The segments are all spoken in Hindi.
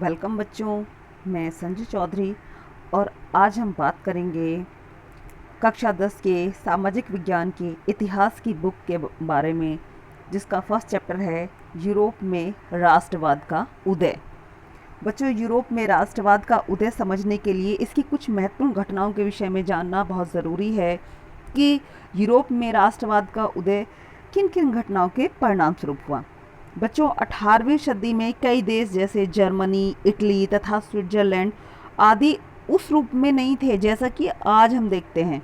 वेलकम बच्चों, मैं संजय चौधरी और आज हम बात करेंगे कक्षा 10 के सामाजिक विज्ञान के इतिहास की बुक के बारे में, जिसका फर्स्ट चैप्टर है यूरोप में राष्ट्रवाद का उदय। बच्चों, यूरोप में राष्ट्रवाद का उदय समझने के लिए इसकी कुछ महत्वपूर्ण घटनाओं के विषय में जानना बहुत ज़रूरी है कि यूरोप में राष्ट्रवाद का उदय किन किन घटनाओं के परिणाम स्वरूप हुआ। बच्चों, 18वीं सदी में कई देश जैसे जर्मनी, इटली तथा स्विट्जरलैंड आदि उस रूप में नहीं थे जैसा कि आज हम देखते हैं।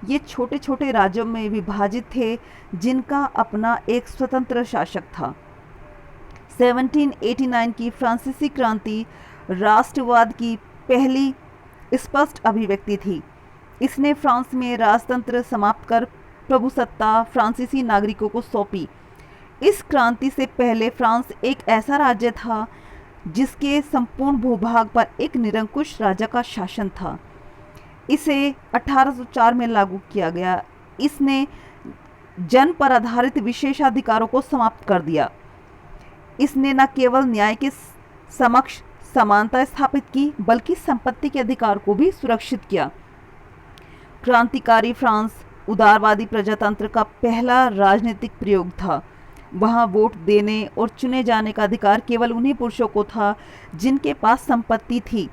ये छोटे छोटे राज्यों में विभाजित थे जिनका अपना एक स्वतंत्र शासक था। 1789 की फ्रांसीसी क्रांति राष्ट्रवाद की पहली स्पष्ट अभिव्यक्ति थी। इसने फ्रांस में राजतंत्र समाप्त कर प्रभुसत्ता फ्रांसीसी नागरिकों को सौंपी। इस क्रांति से पहले फ्रांस एक ऐसा राज्य था जिसके संपूर्ण भूभाग पर एक निरंकुश राजा का शासन था। इसे 1804 में लागू किया गया। इसने जन पर आधारित विशेषाधिकारों को समाप्त कर दिया। इसने न केवल न्याय के समक्ष समानता स्थापित की, बल्कि संपत्ति के अधिकार को भी सुरक्षित किया। क्रांतिकारी फ्रांस उदारवादी प्रजातंत्र का पहला राजनीतिक प्रयोग था। वहाँ वोट देने और चुने जाने का अधिकार केवल उन्हीं पुरुषों को था जिनके पास संपत्ति थी।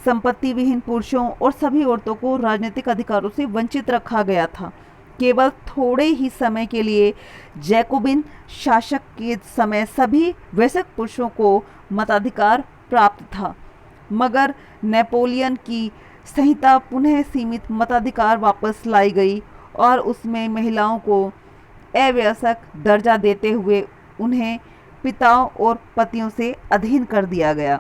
संपत्ति विहीन पुरुषों और सभी औरतों को राजनीतिक अधिकारों से वंचित रखा गया था। केवल थोड़े ही समय के लिए जैकोबिन शासक के समय सभी वयस्क पुरुषों को मताधिकार प्राप्त था, मगर नेपोलियन की संहिता पुनः सीमित मताधिकार वापस लाई गई और उसमें महिलाओं को अवयस्क दर्जा देते हुए उन्हें पिताओं और पतियों से अधीन कर दिया गया।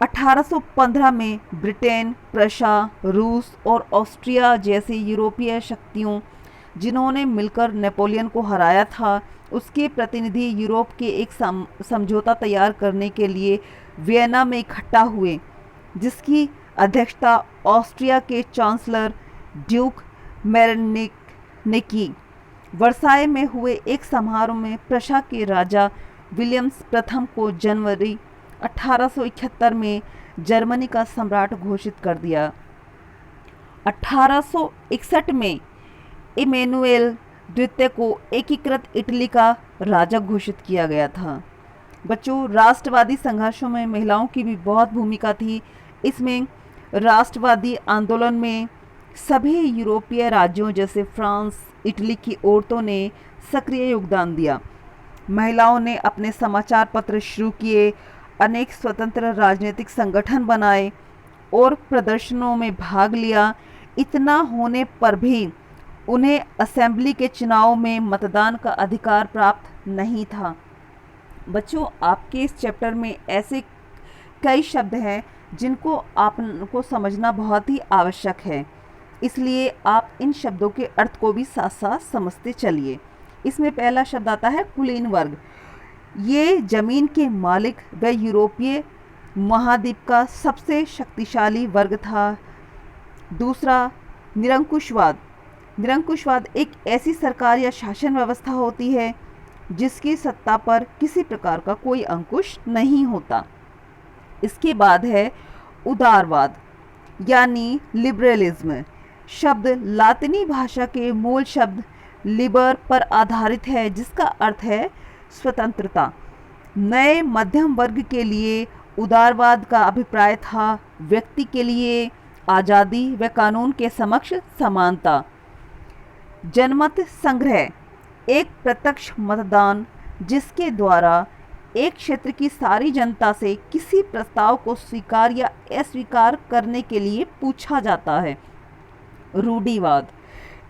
1815 में ब्रिटेन, प्रशा, रूस और ऑस्ट्रिया जैसी यूरोपीय शक्तियों जिन्होंने मिलकर नेपोलियन को हराया था, उसके प्रतिनिधि यूरोप के एक समझौता तैयार करने के लिए वियना में इकट्ठा हुए, जिसकी अध्यक्षता ऑस्ट्रिया के चांसलर ड्यूक मेरनिक ने की। वर्साय में हुए एक समारोह में प्रशा के राजा विलियम्स प्रथम को जनवरी 1871 में जर्मनी का सम्राट घोषित कर दिया। 1861 में इमैनुएल द्वितीय को एकीकृत इटली का राजा घोषित किया गया था। बच्चों, राष्ट्रवादी संघर्षों में महिलाओं की भी बहुत भूमिका थी। इसमें राष्ट्रवादी आंदोलन में सभी यूरोपीय राज्यों जैसे फ्रांस, इटली की औरतों ने सक्रिय योगदान दिया। महिलाओं ने अपने समाचार पत्र शुरू किए, अनेक स्वतंत्र राजनीतिक संगठन बनाए और प्रदर्शनों में भाग लिया। इतना होने पर भी उन्हें असेंबली के चुनाव में मतदान का अधिकार प्राप्त नहीं था। बच्चों, आपके इस चैप्टर में ऐसे कई शब्द हैं जिनको आपको समझना बहुत ही आवश्यक है, इसलिए आप इन शब्दों के अर्थ को भी साथ साथ समझते चलिए। इसमें पहला शब्द आता है कुलीन वर्ग। ये जमीन के मालिक व यूरोपीय महाद्वीप का सबसे शक्तिशाली वर्ग था। दूसरा, निरंकुशवाद। निरंकुशवाद एक ऐसी सरकार या शासन व्यवस्था होती है जिसकी सत्ता पर किसी प्रकार का कोई अंकुश नहीं होता। इसके बाद है उदारवाद यानी लिबरलिज्म। शब्द लातिनी भाषा के मूल शब्द लिबर पर आधारित है, जिसका अर्थ है स्वतंत्रता। नए मध्यम वर्ग के लिए उदारवाद का अभिप्राय था व्यक्ति के लिए आज़ादी व कानून के समक्ष समानता। जनमत संग्रह एक प्रत्यक्ष मतदान जिसके द्वारा एक क्षेत्र की सारी जनता से किसी प्रस्ताव को स्वीकार या अस्वीकार करने के लिए पूछा जाता है। रूढ़िवाद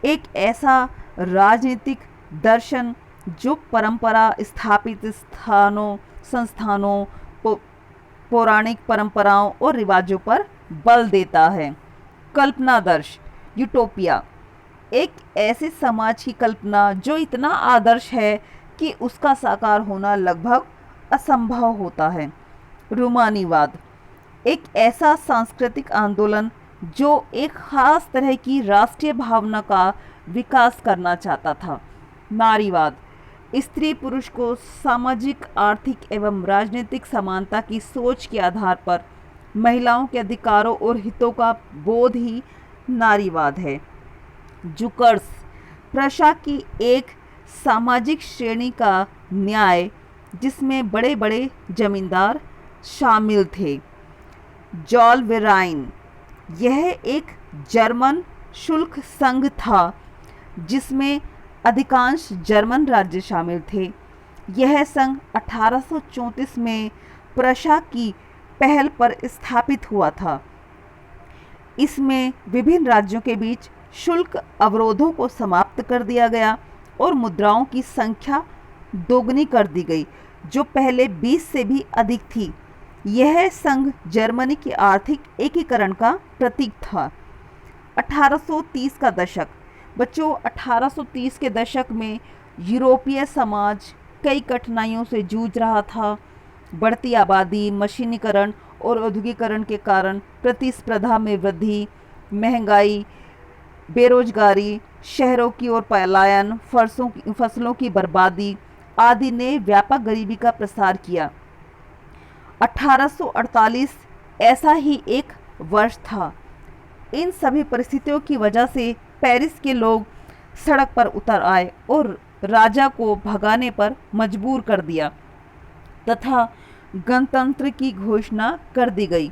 एक ऐसा राजनीतिक दर्शन जो परंपरा स्थापित स्थानों, संस्थानों, पौराणिक परंपराओं और रिवाजों पर बल देता है। कल्पनादर्श यूटोपिया एक ऐसे समाज की कल्पना जो इतना आदर्श है कि उसका साकार होना लगभग असंभव होता है। रूमानीवाद एक ऐसा सांस्कृतिक आंदोलन जो एक खास तरह की राष्ट्रीय भावना का विकास करना चाहता था। नारीवाद स्त्री पुरुष को सामाजिक, आर्थिक एवं राजनीतिक समानता की सोच के आधार पर महिलाओं के अधिकारों और हितों का बोध ही नारीवाद है। जुकर्स प्रशा की एक सामाजिक श्रेणी का न्याय जिसमें बड़े बड़े जमींदार शामिल थे। जॉल वेराइन यह एक जर्मन शुल्क संघ था जिसमें अधिकांश जर्मन राज्य शामिल थे। यह संघ 1834 में प्रशा की पहल पर स्थापित हुआ था। इसमें विभिन्न राज्यों के बीच शुल्क अवरोधों को समाप्त कर दिया गया और मुद्राओं की संख्या दोगुनी कर दी गई, जो पहले 20 से भी अधिक थी। यह संघ जर्मनी के आर्थिक एकीकरण का प्रतीक था। 1830 का दशक। बच्चों, 1830 के दशक में यूरोपीय समाज कई कठिनाइयों से जूझ रहा था। बढ़ती आबादी, मशीनीकरण और औद्योगिकरण के कारण प्रतिस्पर्धा में वृद्धि, महंगाई, बेरोजगारी, शहरों की ओर पलायन, फसलों की बर्बादी आदि ने व्यापक गरीबी का प्रसार किया। 1848 ऐसा ही एक वर्ष था। इन सभी परिस्थितियों की वजह से पेरिस के लोग सड़क पर उतर आए और राजा को भगाने पर मजबूर कर दिया तथा गणतंत्र की घोषणा कर दी गई।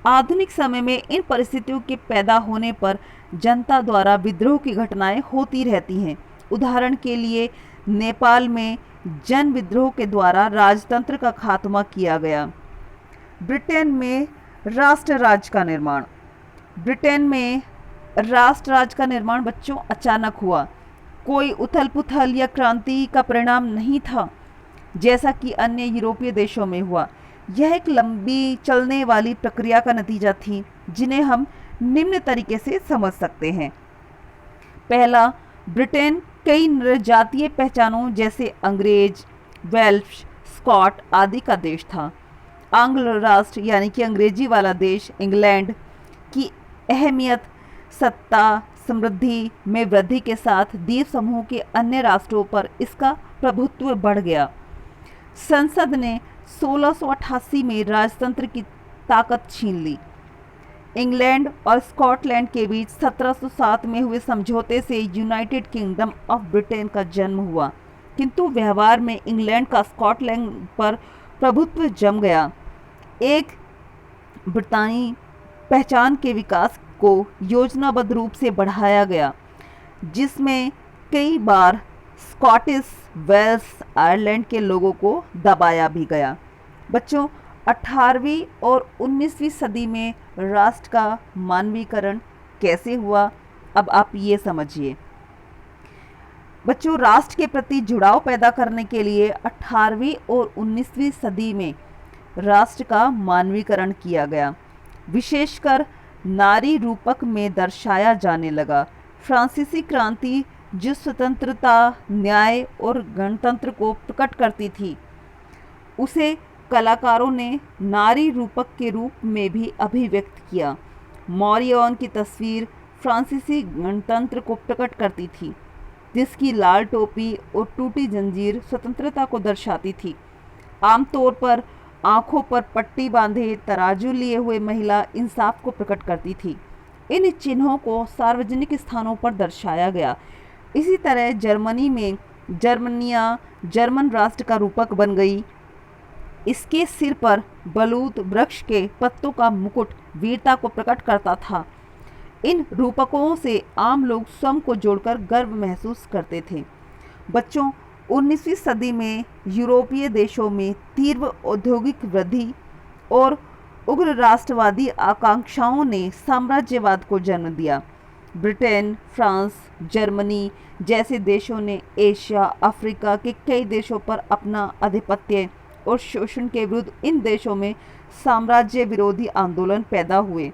आधुनिक समय में इन परिस्थितियों के पैदा होने पर जनता द्वारा विद्रोह की घटनाएं होती रहती हैं। उदाहरण के लिए नेपाल में जन विद्रोह के द्वारा राजतंत्र का खात्मा किया गया। ब्रिटेन में राष्ट्र राज्य का निर्माण। ब्रिटेन में राष्ट्र राज्य का निर्माण बच्चों अचानक हुआ। कोई उथल पुथल या क्रांति का परिणाम नहीं था जैसा कि अन्य यूरोपीय देशों में हुआ। यह एक लंबी चलने वाली प्रक्रिया का नतीजा थी, जिन्हें हम निम्न तरीके से समझ सकते हैं। पहला, ब्रिटेन कई नृजातीय पहचानों जैसे अंग्रेज, वेल्श, स्कॉट आदि का देश था। आंग्ल राष्ट्र यानी कि अंग्रेजी वाला देश इंग्लैंड की अहमियत, सत्ता, समृद्धि में वृद्धि के साथ द्वीप समूह के अन्य राष्ट्रों पर इसका प्रभुत्व बढ़ गया। संसद ने 1688 में राजतंत्र की ताकत छीन ली। इंग्लैंड और स्कॉटलैंड के बीच 1707 में हुए समझौते से यूनाइटेड किंगडम ऑफ ब्रिटेन का जन्म हुआ, किंतु व्यवहार में इंग्लैंड का स्कॉटलैंड पर प्रभुत्व जम गया। एक ब्रितानी पहचान के विकास को योजनाबद्ध रूप से बढ़ाया गया, जिसमें कई बार स्कॉटिश, वेल्स, आयरलैंड के लोगों को दबाया भी गया। बच्चों, 18वीं और 19वीं सदी में राष्ट्र का मानवीकरण कैसे हुआ, अब आप ये समझिए। बच्चों, राष्ट्र के प्रति जुड़ाव पैदा करने के लिए 18वीं और 19वीं सदी में राष्ट्र का मानवीकरण किया गया, विशेषकर नारी रूपक में दर्शाया जाने लगा। फ्रांसीसी क्रांति जो स्वतंत्रता, न्याय और गणतंत्र को प्रकट करती थी, उसे कलाकारों ने नारी रूपक के रूप में भी अभिव्यक्त किया। मॉरियन की तस्वीर फ्रांसीसी गणतंत्र को प्रकट करती थी, जिसकी लाल टोपी और टूटी जंजीर स्वतंत्रता को दर्शाती थी। आमतौर पर आंखों पर पट्टी बांधे तराजू लिए हुए महिला इंसाफ को प्रकट करती थी। इन चिन्हों को सार्वजनिक स्थानों पर दर्शाया गया। इसी तरह जर्मनी में जर्मनिया जर्मन राष्ट्र का रूपक बन गई। इसके सिर पर बलूत वृक्ष के पत्तों का मुकुट वीरता को प्रकट करता था। इन रूपकों से आम लोग स्वयं को जोड़कर गर्व महसूस करते थे। बच्चों, 19वीं सदी में यूरोपीय देशों में तीव्र औद्योगिक वृद्धि और उग्र राष्ट्रवादी आकांक्षाओं ने साम्राज्यवाद को जन्म दिया। ब्रिटेन, फ्रांस, जर्मनी जैसे देशों ने एशिया, अफ्रीका के कई देशों पर अपना आधिपत्य और शोषण के विरुद्ध इन देशों में साम्राज्य विरोधी आंदोलन पैदा हुए।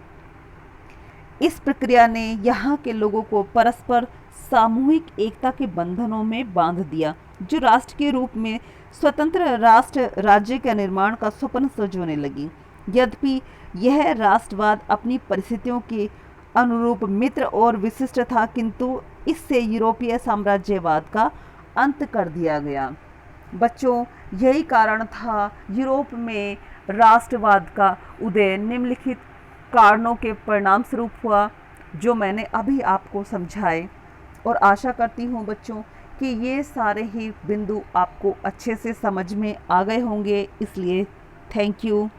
इस प्रक्रिया ने यहाँ के लोगों को परस्पर सामूहिक एकता के बंधनों में बांध दिया, जो राष्ट्र के रूप में स्वतंत्र राष्ट्र राज्य के निर्माण का स्वप्न सजोने लगी। यद्यपि यह राष्ट्रवाद अपनी परिस्थितियों के अनुरूप मित्र और विशिष्ट था, किंतु इससे यूरोपीय साम्राज्यवाद का अंत कर दिया गया। बच्चों, यही कारण था यूरोप में राष्ट्रवाद का उदय निम्नलिखित कारणों के परिणाम स्वरूप हुआ, जो मैंने अभी आपको समझाए। और आशा करती हूँ बच्चों कि ये सारे ही बिंदु आपको अच्छे से समझ में आ गए होंगे। इसलिए थैंक यू।